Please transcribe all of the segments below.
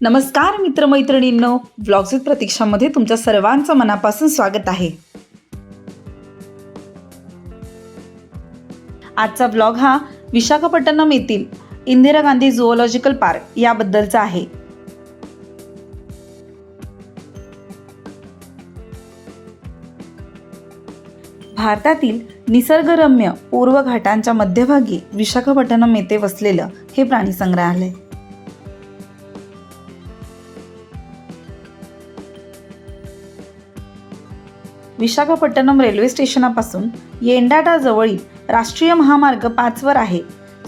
नमस्कार मित्रमैत्रिणींनो, vlogs with प्रतीक्षामध्ये तुमच्या सर्वांचं मनापासून स्वागत आहे. आजचा व्लॉग हा विशाखापट्टणम येथील इंदिरा गांधी झूऑलॉजिकल पार्क याबद्दलचा आहे. भारतातील निसर्गरम्य पूर्व घाटांच्या मध्यभागी विशाखापट्टणम येथे वसलेलं हे प्राणी संग्रहालय. विशाखापट्टणम रेल्वे स्टेशनापासून येंडाटा जवळील राष्ट्रीय महामार्ग 5 वर आहे.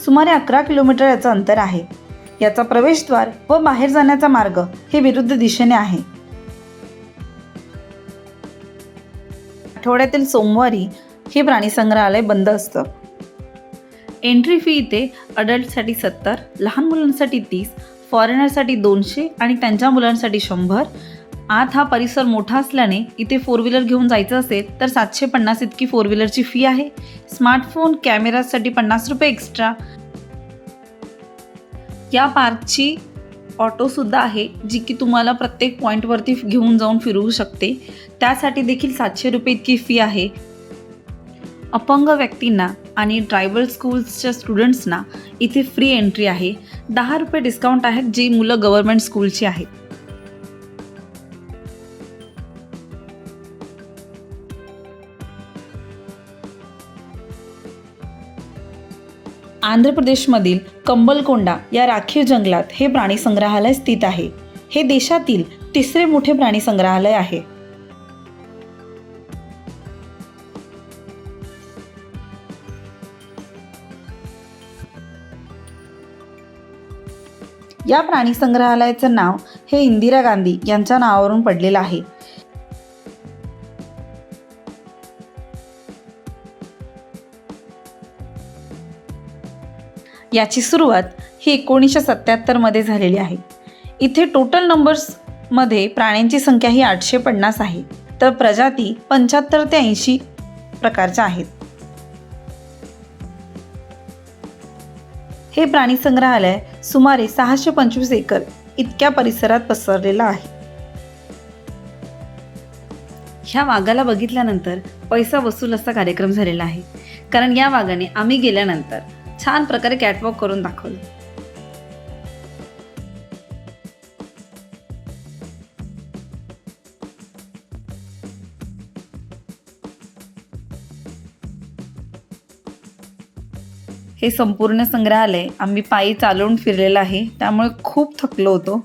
सुमारे 11 किलोमीटर याचं अंतर आहे. याचा प्रवेशद्वार व बाहेर जाण्याचा मार्ग हे विरुद्ध दिशेने आहे. आठवड्यातील सोमवारी हे प्राणी संग्रहालय बंद असतं. एंट्री फी इथे अडल्टसाठी 70, लहान मुलांसाठी 30, फॉरेनरसाठी 200 आणि त्यांच्या मुलांसाठी 100. आत हा परिसर मोठा असल्याने इथे 4 व्हीलर घेऊन जायचं असेल तर 750 इतकी 4 व्हीलरची फी आहे. स्मार्टफोन कॅमेरासाठी 50 रुपये एक्स्ट्रा. या पार्कची ऑटोसुद्धा आहे, जी की तुम्हाला प्रत्येक पॉईंटवरती घेऊन जाऊन फिरवू शकते. त्यासाठी देखील 700 रुपये इतकी फी आहे. अपंग व्यक्तींना आणि ट्रायबल स्कूल्सच्या स्टुडंट्सना इथे फ्री एंट्री आहे. 10 रुपये डिस्काउंट आहेत जी मुलं गव्हर्नमेंट स्कूलची आहेत. आंध्र प्रदेशमधील कंबलकोंडा या राखीव जंगलात हे प्राणी संग्रहालय स्थित आहे. हे देशातील 3रे मोठे प्राणी संग्रहालय आहे. या प्राणी संग्रहालयाचं नाव हे इंदिरा गांधी यांच्या नावावरून पडलेलं आहे. याची सुरुवात ही 1977 मध्ये झालेली आहे. इथे टोटल नंबर्समध्ये प्राण्यांची संख्या ही 850 आहे, तर प्रजाती 75 ते 80 प्रकारच्या आहेत. हे प्राणी संग्रहालय सुमारे 625 एकर इतक्या परिसरात पसरलेलं आहे. ह्या वाघाला बघितल्यानंतर पैसा वसूल असा कार्यक्रम झालेला आहे, कारण या वाघाने आम्ही गेल्यानंतर छान प्रकारे कॅटवॉक करून दाखवलं. हे संपूर्ण संग्रहालय आम्ही पायी चालवून फिरलेलं आहे, त्यामुळे खूप थकलो होतो.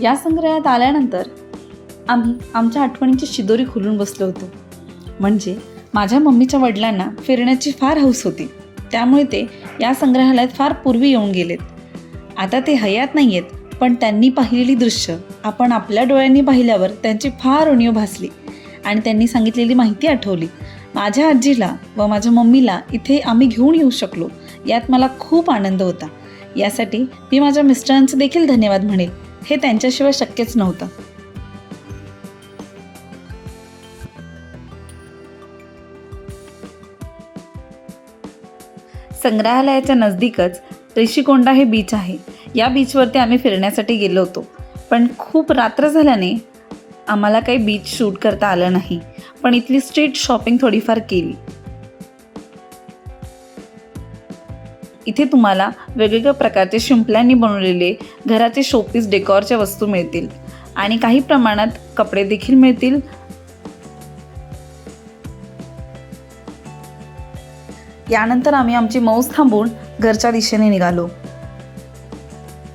या संग्रहालयात आल्यानंतर आम्ही आमच्या आठवणींची शिदोरी खोलून बसलो होतो. म्हणजे माझ्या मम्मीच्या वडिलांना फिरण्याची फार हौस होती, त्यामुळे ते या संग्रहालयात फार पूर्वी येऊन गेलेत. आता ते हयात नाही आहेत, पण त्यांनी पाहिलेली दृश्य आपण आपल्या डोळ्यांनी पाहिल्यावर त्यांची फार उणीव भासली आणि त्यांनी सांगितलेली माहिती आठवली. माझ्या आजीला व माझ्या मम्मीला इथे आम्ही घेऊन येऊ शकलो, यात मला खूप आनंद होता. यासाठी मी माझ्या मिस्टरांचे देखील धन्यवाद म्हणेल. हे त्यांच्याशिवाय शक्यच नव्हतं. संग्रहालयाच्या नजदीकच ऋषिकोंडा हे बीच आहे. या बीचवरती आम्ही फिरण्यासाठी गेलो होतो, पण खूप रात्र झाल्याने आम्हाला काही बीच शूट करता आलं नाही. पण इथली स्ट्रीट शॉपिंग थोडीफार केली. इथे तुम्हाला वेगवेगळ्या प्रकारचे शिंपल्यांनी बनवलेले घराचे शोपीस डेकॉरच्या वस्तू मिळतील आणि काही प्रमाणात कपडे देखील मिळतील. यानंतर आम्ही आमची मौज थांबवून घरच्या दिशेने निघालो.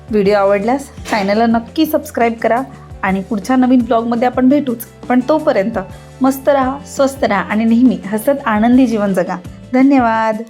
व्हिडिओ आवडल्यास चॅनलला नक्की सबस्क्राईब करा आणि पुढच्या नवीन ब्लॉगमध्ये आपण भेटूच. पण तोपर्यंत मस्त राहा, स्वस्त राहा आणि नेहमी हसत आनंदी जीवन जगा. धन्यवाद.